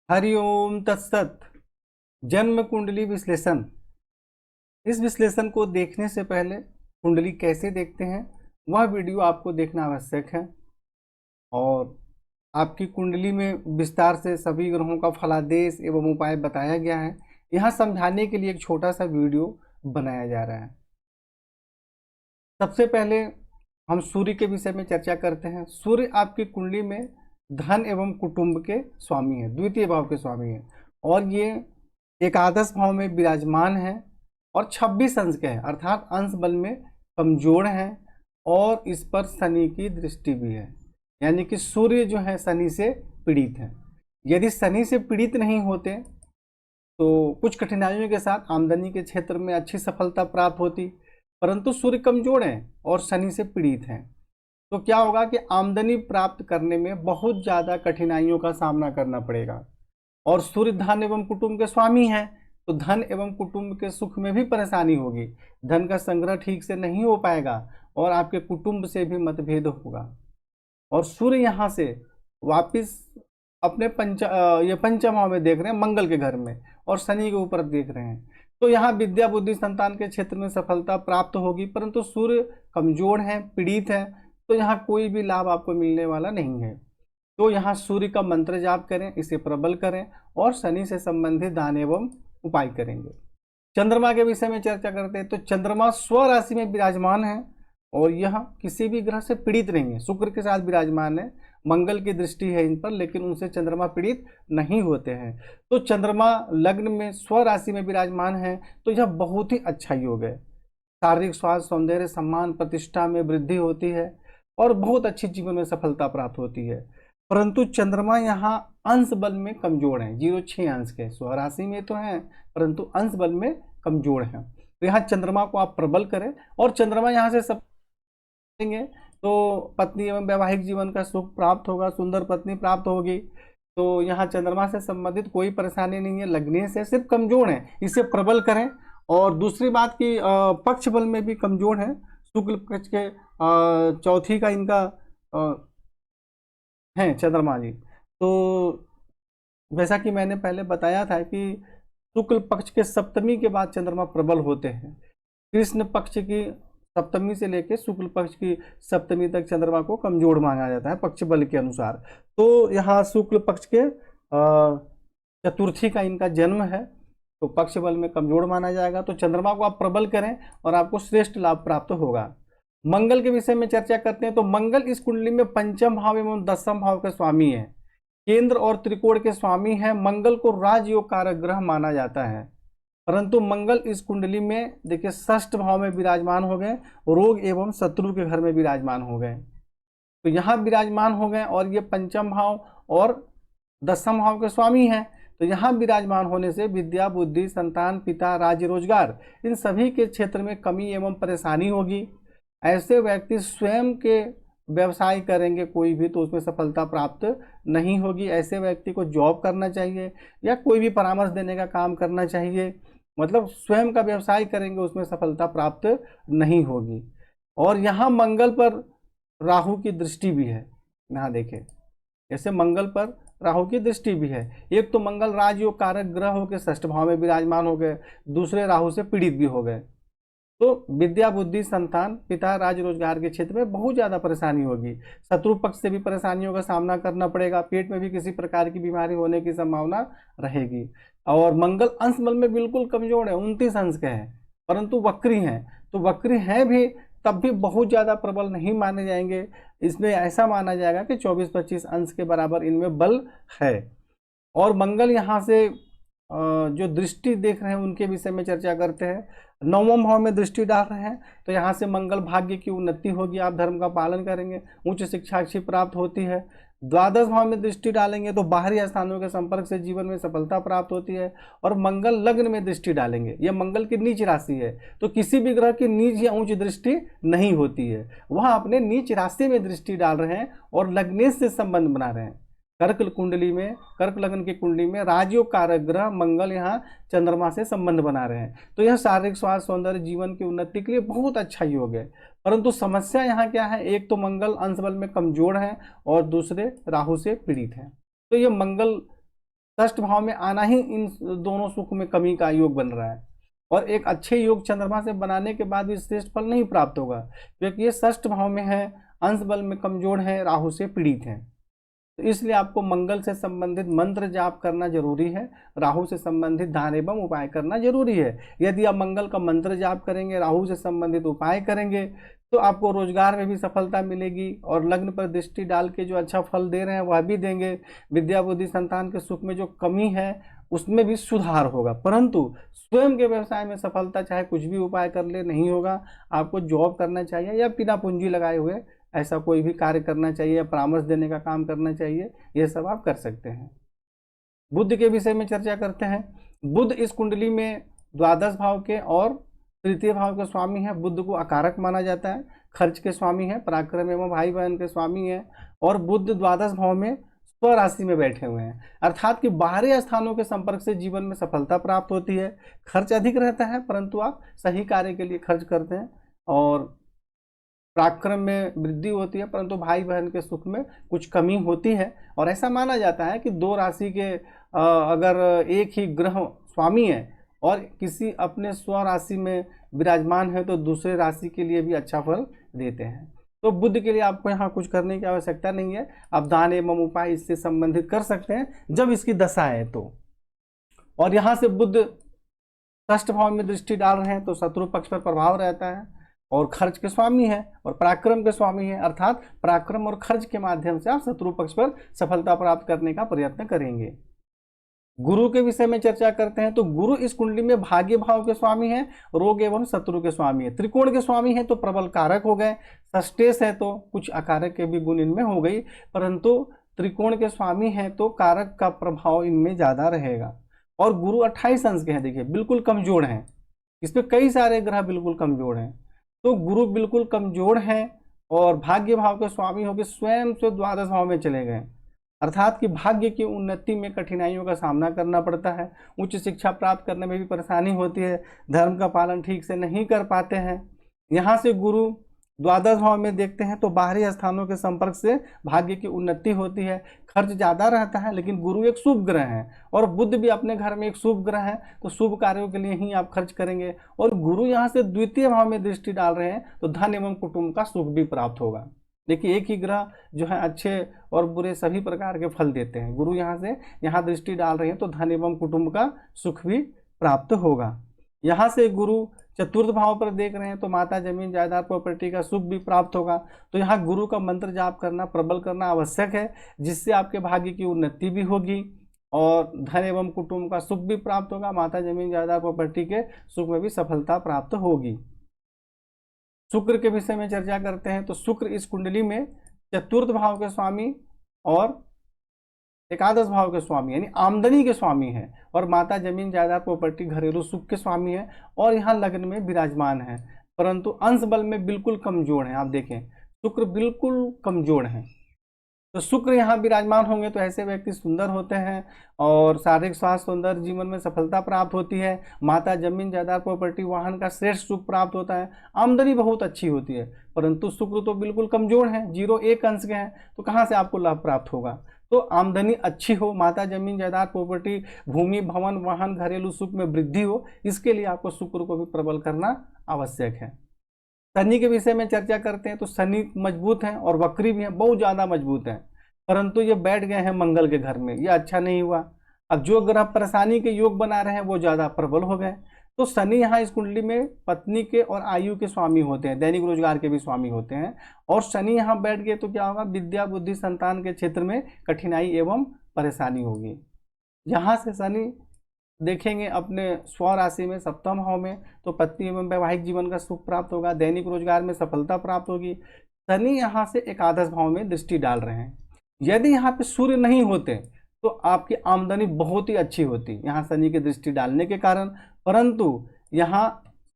हरिओम तत्सत। जन्म कुंडली विश्लेषण। इस विश्लेषण को देखने से पहले कुंडली कैसे देखते हैं वह वीडियो आपको देखना आवश्यक है। और आपकी कुंडली में विस्तार से सभी ग्रहों का फलादेश एवं उपाय बताया गया है। यहाँ समझाने के लिए एक छोटा सा वीडियो बनाया जा रहा है। सबसे पहले हम सूर्य के विषय में चर्चा करते हैं। सूर्य आपकी कुंडली में धन एवं कुटुंब के स्वामी है, द्वितीय भाव के स्वामी है, और ये एकादश भाव में विराजमान है और 26 अंश के हैं, अर्थात अंश बल में कमजोर है। और इस पर शनि की दृष्टि भी है, यानी कि सूर्य जो है शनि से पीड़ित है। यदि शनि से पीड़ित नहीं होते तो कुछ कठिनाइयों के साथ आमदनी के क्षेत्र में अच्छी सफलता प्राप्त होती, परंतु सूर्य कमजोर है और शनि से पीड़ित है तो क्या होगा कि आमदनी प्राप्त करने में बहुत ज़्यादा कठिनाइयों का सामना करना पड़ेगा। और सूर्य धन एवं कुटुंब के स्वामी हैं तो धन एवं कुटुंब के सुख में भी परेशानी होगी, धन का संग्रह ठीक से नहीं हो पाएगा और आपके कुटुंब से भी मतभेद होगा। और सूर्य यहाँ से वापिस अपने ये पंचम भाव में देख रहे हैं, मंगल के घर में, और शनि के ऊपर देख रहे हैं। तो यहाँ विद्या बुद्धि संतान के क्षेत्र में सफलता प्राप्त होगी, परंतु सूर्य कमजोर है, पीड़ित है, तो यहाँ कोई भी लाभ आपको मिलने वाला नहीं है। तो यहाँ सूर्य का मंत्र जाप करें, इसे प्रबल करें और शनि से संबंधित दान एवं उपाय करेंगे। चंद्रमा के विषय में चर्चा करते हैं। तो चंद्रमा स्व राशि में विराजमान है और यह किसी भी ग्रह से पीड़ित नहीं है, शुक्र के साथ विराजमान है, मंगल की दृष्टि है इन पर, लेकिन उनसे चंद्रमा पीड़ित नहीं होते हैं। तो चंद्रमा लग्न में स्व राशि में विराजमान है तो यह बहुत ही अच्छा योग है। शारीरिक स्वास्थ्य, सौंदर्य, सम्मान, प्रतिष्ठा में वृद्धि होती है और बहुत अच्छी जीवन में सफलता प्राप्त होती है। परंतु चंद्रमा यहाँ अंश बल में कमजोर है, 0.6 अंश के, स्वराशि में तो हैं परंतु अंश बल में कमजोर है। तो यहाँ चंद्रमा को आप प्रबल करें और चंद्रमा यहाँ से सब देंगे तो पत्नी एवं वैवाहिक जीवन का सुख प्राप्त होगा, सुंदर पत्नी प्राप्त होगी। तो यहाँ चंद्रमा से संबंधित कोई परेशानी नहीं है, लगने से सिर्फ कमजोर है, इसे प्रबल करें। और दूसरी बात की पक्ष बल में भी कमजोर है, शुक्ल पक्ष के चौथी का इनका है चंद्रमा जी। तो वैसा कि मैंने पहले बताया था कि शुक्ल पक्ष के सप्तमी के बाद चंद्रमा प्रबल होते हैं। कृष्ण पक्ष की सप्तमी से लेकर शुक्ल पक्ष की सप्तमी तक चंद्रमा को कमजोर माना जाता है पक्ष बल के अनुसार। तो यहाँ शुक्ल पक्ष के चतुर्थी का इनका जन्म है तो पक्ष बल में कमजोर माना जाएगा। तो चंद्रमा को आप प्रबल करें और आपको श्रेष्ठ लाभ प्राप्त होगा। मंगल के विषय में चर्चा करते हैं। तो मंगल इस कुंडली में पंचम भाव एवं दसम भाव के स्वामी है, केंद्र और त्रिकोण के स्वामी है। मंगल को राजयोग कारक ग्रह माना जाता है, परंतु मंगल इस कुंडली में देखिए षष्ठ भाव में विराजमान हो गए, रोग एवं शत्रु के घर में विराजमान हो गए। तो यहाँ विराजमान हो गए और ये पंचम भाव और दसम भाव के स्वामी हैं। तो यहाँ विराजमान होने से विद्या बुद्धि संतान पिता राज्य रोजगार इन सभी के क्षेत्र में कमी एवं परेशानी होगी। ऐसे व्यक्ति स्वयं के व्यवसाय करेंगे कोई भी तो उसमें सफलता प्राप्त नहीं होगी। ऐसे व्यक्ति को जॉब करना चाहिए या कोई भी परामर्श देने का काम करना चाहिए, मतलब स्वयं का व्यवसाय करेंगे उसमें सफलता प्राप्त नहीं होगी। और यहाँ मंगल पर राहु की दृष्टि भी है, यहाँ देखें जैसे मंगल पर राहु की दृष्टि भी है। एक तो मंगल राजयोग कारक ग्रह होकर षष्ठ भाव में विराजमान हो गए, दूसरे राहु से पीड़ित भी हो गए। तो विद्या बुद्धि संतान पिता राज रोजगार के क्षेत्र में बहुत ज़्यादा परेशानी होगी। शत्रु पक्ष से भी परेशानियों का सामना करना पड़ेगा, पेट में भी किसी प्रकार की बीमारी होने की संभावना रहेगी। और मंगल अंश बल में बिल्कुल कमजोर है, 29 अंश के हैं, परंतु वक्री हैं। तो वक्री हैं भी तब भी बहुत ज़्यादा प्रबल नहीं माने जाएंगे, इसमें ऐसा माना जाएगा कि 24-25 अंश के बराबर इनमें बल है। और मंगल यहाँ से जो दृष्टि देख रहे हैं उनके विषय में चर्चा करते हैं। नवम भाव में दृष्टि डाल रहे हैं तो यहाँ से मंगल भाग्य की उन्नति होगी, आप धर्म का पालन करेंगे, उच्च शिक्षा अच्छी प्राप्त होती है। द्वादश भाव में दृष्टि डालेंगे तो बाहरी स्थानों के संपर्क से जीवन में सफलता प्राप्त होती है। और मंगल लग्न में दृष्टि डालेंगे, यह मंगल की नीच राशि है तो किसी भी ग्रह की नीच या ऊंच दृष्टि नहीं होती है, वह अपने नीच राशि में दृष्टि डाल रहे हैं और लग्नेश से संबंध बना रहे हैं। कर्क कुंडली में, कर्क लग्न की कुंडली में राजयोग कारक ग्रह मंगल यहाँ चंद्रमा से संबंध बना रहे हैं। तो यह शारीरिक स्वास्थ्य सौंदर्य जीवन की उन्नति के लिए बहुत अच्छा योग है। परंतु समस्या यहाँ क्या है, एक तो मंगल अंश बल में कमजोर है और दूसरे राहु से पीड़ित हैं। तो ये मंगल षष्ठ भाव में आना ही इन दोनों सुख में कमी का योग बन रहा है, और एक अच्छे योग चंद्रमा से बनाने के बाद भी श्रेष्ठ फल नहीं प्राप्त होगा, क्योंकि ये षष्ठ भाव में है, अंश बल में कमजोर है, राहु से पीड़ित है। तो इसलिए आपको मंगल से संबंधित मंत्र जाप करना जरूरी है, राहु से संबंधित दान एवं उपाय करना जरूरी है। यदि आप मंगल का मंत्र जाप करेंगे, राहु से संबंधित उपाय करेंगे, तो आपको रोजगार में भी सफलता मिलेगी, और लग्न पर दृष्टि डाल के जो अच्छा फल दे रहे हैं वह भी देंगे। विद्या बुद्धि संतान के सुख में जो कमी है उसमें भी सुधार होगा, परंतु स्वयं के व्यवसाय में सफलता चाहे कुछ भी उपाय कर ले नहीं होगा। आपको जॉब करना चाहिए या बिना पूंजी लगाए हुए ऐसा कोई भी कार्य करना चाहिए, या परामर्श देने का काम करना चाहिए, ये सब आप कर सकते हैं। बुध के विषय में चर्चा करते हैं। बुध इस कुंडली में द्वादश भाव के और तृतीय भाव के स्वामी है। बुध को अकारक माना जाता है, खर्च के स्वामी है, पराक्रम एवं भाई बहन के स्वामी है, और बुध द्वादश भाव में स्वराशि में बैठे हुए हैं, अर्थात कि बाहरी स्थानों के संपर्क से जीवन में सफलता प्राप्त होती है। खर्च अधिक रहता है, परंतु आप सही कार्य के लिए खर्च करते हैं, और पराक्रम में वृद्धि होती है, परंतु भाई बहन के सुख में कुछ कमी होती है। और ऐसा माना जाता है कि दो राशि के अगर एक ही ग्रह स्वामी है और किसी अपने स्व राशि में विराजमान है तो दूसरे राशि के लिए भी अच्छा फल देते हैं। तो बुध के लिए आपको यहाँ कुछ करने की आवश्यकता नहीं है, आप दान एवं उपाय इससे संबंधित कर सकते हैं जब इसकी दशा है तो। और यहाँ से बुध षष्ठ भाव में दृष्टि डाल रहे हैं तो शत्रु पक्ष पर प्रभाव रहता है, और खर्च के स्वामी है और पराक्रम के स्वामी है, अर्थात पराक्रम और खर्च के माध्यम से आप शत्रु पक्ष पर सफलता प्राप्त करने का प्रयत्न करेंगे। गुरु के विषय में चर्चा करते हैं तो गुरु इस कुंडली में भाग्य भाव के स्वामी है, रोग एवं शत्रु के स्वामी है। त्रिकोण के स्वामी है तो प्रबल कारक हो गए, षष्ठेश है तो कुछ अकारक के भी गुण इनमें हो गई, परंतु त्रिकोण के स्वामी है तो कारक का प्रभाव इनमें ज्यादा रहेगा। और गुरु 28 अंश के हैं, देखिए बिल्कुल कमजोर हैं, इसमें कई सारे ग्रह बिल्कुल कमजोर हैं, तो गुरु बिल्कुल कमजोर हैं और भाग्य भाव के स्वामी होकर स्वयं से द्वादश भाव में चले गए, अर्थात कि भाग्य की उन्नति में कठिनाइयों का सामना करना पड़ता है, उच्च शिक्षा प्राप्त करने में भी परेशानी होती है, धर्म का पालन ठीक से नहीं कर पाते हैं। यहाँ से गुरु द्वादश भाव में देखते हैं तो बाहरी स्थानों के संपर्क से भाग्य की उन्नति होती है, खर्च ज़्यादा रहता है, लेकिन गुरु एक शुभ ग्रह है और बुध भी अपने घर में एक शुभ ग्रह है, तो शुभ कार्यों के लिए ही आप खर्च करेंगे। और गुरु यहाँ से द्वितीय भाव में दृष्टि डाल रहे हैं तो धन एवं कुटुंब का सुख भी प्राप्त होगा। देखिए एक ही ग्रह जो है अच्छे और बुरे सभी प्रकार के फल देते हैं, गुरु यहाँ से यहाँ दृष्टि डाल रहे हैं तो धन एवं कुटुंब का सुख भी प्राप्त होगा। यहाँ से गुरु चतुर्थ भाव पर देख रहे हैं तो माता जमीन जायदाद प्रॉपर्टी का सुख भी प्राप्त होगा। तो यहाँ गुरु का मंत्र जाप करना, प्रबल करना आवश्यक है, जिससे आपके भाग्य की उन्नति भी होगी और धन एवं कुटुंब का सुख भी प्राप्त होगा, माता जमीन जायदाद प्रॉपर्टी के सुख में भी सफलता प्राप्त होगी। शुक्र के विषय में चर्चा करते हैं तो शुक्र इस कुंडली में चतुर्थ भाव के स्वामी और एकादश भाव के स्वामी यानी आमदनी के स्वामी है, और माता जमीन जायदाद प्रॉपर्टी घरेलू सुख के स्वामी है, और यहाँ लग्न में विराजमान है, परंतु अंश बल में बिल्कुल कमजोर है। आप देखें शुक्र बिल्कुल कमजोर है, तो शुक्र यहाँ विराजमान होंगे तो ऐसे व्यक्ति सुंदर होते हैं और शारीरिक स्वास्थ्य सुंदर, जीवन में सफलता प्राप्त होती है, माता जमीन जायदाद प्रॉपर्टी वाहन का श्रेष्ठ सुख प्राप्त होता है, आमदनी बहुत अच्छी होती है। परंतु शुक्र तो बिल्कुल कमजोर है, 0-1 अंश के हैं, तो कहाँ से आपको लाभ प्राप्त होगा। तो आमदनी अच्छी हो, माता जमीन जायदाद प्रॉपर्टी भूमि भवन वाहन घरेलू सुख में वृद्धि हो, इसके लिए आपको शुक्र को भी प्रबल करना आवश्यक है। शनि के विषय में चर्चा करते हैं तो शनि मजबूत हैं और वक्री भी हैं, बहुत ज़्यादा मजबूत हैं, परंतु ये बैठ गए हैं मंगल के घर में, ये अच्छा नहीं हुआ। अब जो ग्रह परेशानी के योग बना रहे हैं वो ज़्यादा प्रबल हो गए। तो शनि यहाँ इस कुंडली में पत्नी के और आयु के स्वामी होते हैं, दैनिक रोजगार के भी स्वामी होते हैं, और शनि यहाँ बैठ गए तो क्या होगा, विद्या बुद्धि संतान के क्षेत्र में कठिनाई एवं परेशानी होगी। यहाँ से शनि देखेंगे अपने स्व राशि में सप्तम भाव में, तो पत्नी एवं वैवाहिक जीवन का सुख प्राप्त होगा, दैनिक रोजगार में सफलता प्राप्त होगी। शनि यहाँ से एकादश भाव में दृष्टि डाल रहे हैं। यदि यहाँ पे सूर्य नहीं होते तो आपकी आमदनी बहुत ही अच्छी होती यहाँ शनि की दृष्टि डालने के कारण, परंतु यहाँ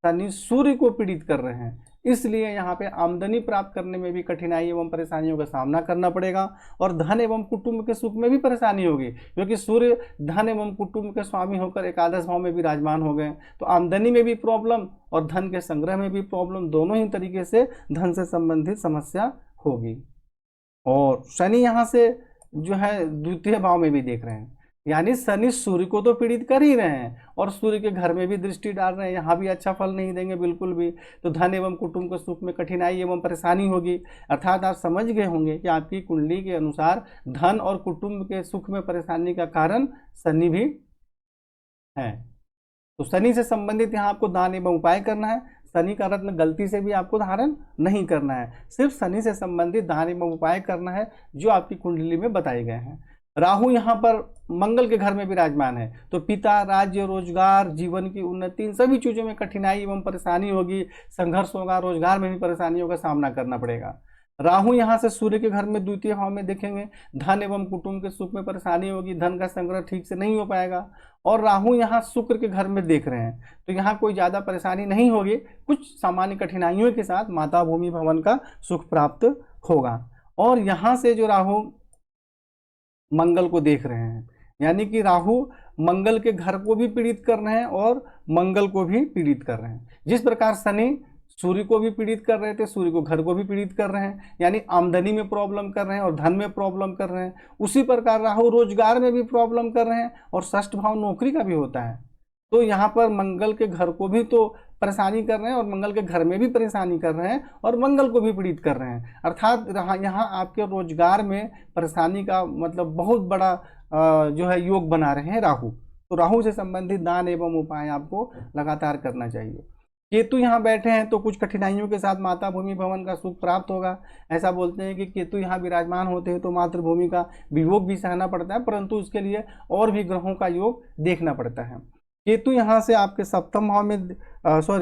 शनि सूर्य को पीड़ित कर रहे हैं, इसलिए यहाँ पे आमदनी प्राप्त करने में भी कठिनाई एवं परेशानियों का सामना करना पड़ेगा, और धन एवं कुटुंब के सुख में भी परेशानी होगी, क्योंकि सूर्य धन एवं कुटुंब के स्वामी होकर एकादश भाव में विराजमान हो गए, तो आमदनी में भी प्रॉब्लम और धन के संग्रह में भी प्रॉब्लम, दोनों ही तरीके से धन से संबंधित समस्या होगी। और शनि यहाँ से जो है द्वितीय भाव में भी देख रहे हैं, यानी शनि सूर्य को तो पीड़ित कर ही रहे हैं और सूर्य के घर में भी दृष्टि डाल रहे हैं, यहाँ भी अच्छा फल नहीं देंगे बिल्कुल भी। तो धन एवं कुटुंब के सुख में कठिनाई एवं परेशानी होगी। अर्थात आप समझ गए होंगे कि आपकी कुंडली के अनुसार धन और कुटुंब के सुख में परेशानी का कारण शनि भी है। तो शनि से संबंधित यहाँ आपको दान एवं उपाय करना है। शनि का रत्न गलती से भी आपको धारण नहीं करना है, सिर्फ शनि से संबंधित दान एवं उपाय करना है जो आपकी कुंडली में बताए गए हैं। राहु यहाँ पर मंगल के घर में विराजमान है, तो पिता, राज्य, रोजगार, जीवन की उन्नति, इन सभी चीजों में कठिनाई एवं परेशानी होगी, संघर्ष होगा, रोजगार में भी परेशानियों का सामना करना पड़ेगा। राहु यहाँ से सूर्य के घर में द्वितीय भाव में देखेंगे, धन एवं कुटुंब के सुख में परेशानी होगी, धन का संग्रह ठीक से नहीं हो पाएगा। और राहु यहाँ शुक्र के घर में देख रहे हैं, तो यहाँ कोई ज्यादा परेशानी नहीं होगी, कुछ सामान्य कठिनाइयों के साथ माता भूमि भवन का सुख प्राप्त होगा। और यहाँ से जो राहु मंगल को देख रहे हैं, यानी कि राहु मंगल के घर को भी पीड़ित कर रहे हैं और मंगल को भी पीड़ित कर रहे हैं। जिस प्रकार शनि सूर्य को भी पीड़ित कर रहे थे, सूर्य को घर को भी पीड़ित कर रहे हैं, यानी आमदनी में प्रॉब्लम कर रहे हैं और धन में प्रॉब्लम कर रहे हैं। उसी प्रकार राहु रोजगार में भी प्रॉब्लम कर रहे हैं और षष्ठ भाव नौकरी का भी होता है। तो यहाँ पर मंगल के घर को भी तो परेशानी कर रहे हैं और मंगल के घर में भी परेशानी कर रहे हैं और मंगल को भी पीड़ित कर रहे हैं। अर्थात यहाँ आपके रोजगार में परेशानी का मतलब बहुत बड़ा जो है योग बना रहे हैं राहु। तो राहु से संबंधित दान एवं उपाय आपको लगातार करना चाहिए। केतु यहाँ बैठे हैं तो कुछ कठिनाइयों के साथ माता भूमि भवन का सुख प्राप्त होगा। ऐसा बोलते हैं कि केतु यहाँ विराजमान होते हैं तो मातृभूमि का वियोग भी सहना पड़ता है, परंतु उसके लिए और भी ग्रहों का योग देखना पड़ता है। केतु यहाँ से आपके सप्तम भाव में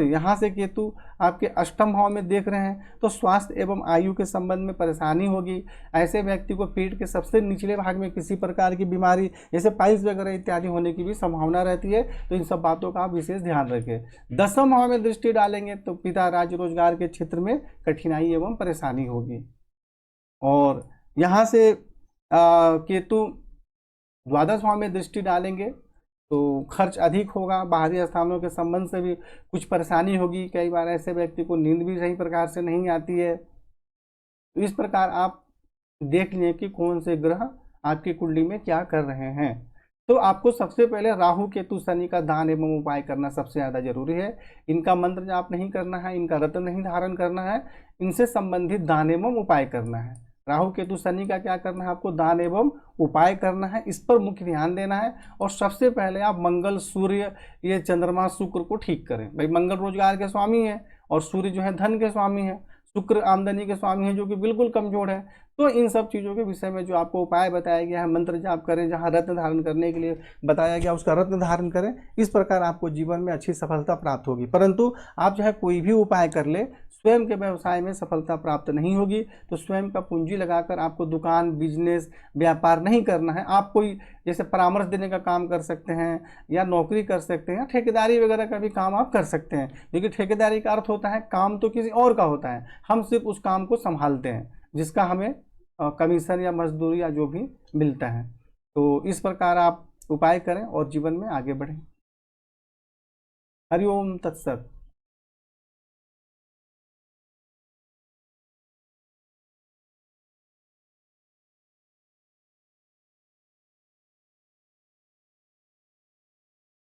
यहाँ से केतु आपके अष्टम भाव में देख रहे हैं, तो स्वास्थ्य एवं आयु के संबंध में परेशानी होगी। ऐसे व्यक्ति को पेट के सबसे निचले भाग में किसी प्रकार की बीमारी जैसे पाइल्स वगैरह इत्यादि होने की भी संभावना रहती है, तो इन सब बातों का आप विशेष ध्यान रखें। दसम भाव में दृष्टि डालेंगे तो पिता, राज्य, रोजगार के क्षेत्र में कठिनाई एवं परेशानी होगी। और यहाँ से केतु द्वादश भाव में दृष्टि डालेंगे तो खर्च अधिक होगा, बाहरी स्थानों के संबंध से भी कुछ परेशानी होगी। कई बार ऐसे व्यक्ति को नींद भी सही प्रकार से नहीं आती है। तो इस प्रकार आप देख लें कि कौन से ग्रह आपकी कुंडली में क्या कर रहे हैं। तो आपको सबसे पहले राहु, केतु, शनि का दान एवं उपाय करना सबसे ज़्यादा जरूरी है। इनका मंत्र जाप नहीं करना है, इनका रत्न नहीं धारण करना है, इनसे संबंधित दान एवं उपाय करना है। राहु, केतु, शनि का क्या करना है, आपको दान एवं उपाय करना है, इस पर मुख्य ध्यान देना है। और सबसे पहले आप मंगल, सूर्य, ये चंद्रमा, शुक्र को ठीक करें। भाई मंगल रोजगार के स्वामी है और सूर्य जो है धन के स्वामी है, शुक्र आमदनी के स्वामी है जो कि बिल्कुल कमजोर है। तो इन सब चीज़ों के विषय में जो आपको उपाय बताया गया है, मंत्र जाप करें, जहाँ रत्न धारण करने के लिए बताया गया उसका रत्न धारण करें। इस प्रकार आपको जीवन में अच्छी सफलता प्राप्त होगी। परंतु आप चाहे कोई भी उपाय कर ले, स्वयं के व्यवसाय में सफलता प्राप्त नहीं होगी। तो स्वयं का पूंजी लगाकर आपको दुकान, बिजनेस, व्यापार नहीं करना है। आप कोई जैसे परामर्श देने का काम कर सकते हैं या नौकरी कर सकते हैं, ठेकेदारी वगैरह का भी काम आप कर सकते हैं। क्योंकि ठेकेदारी का अर्थ होता है काम तो किसी और का होता है, हम सिर्फ उस काम को संभालते हैं जिसका हमें कमीशन या मजदूरी या जो भी मिलता है। तो इस प्रकार आप उपाय करें और जीवन में आगे बढ़ें। हरिओम तत्सत।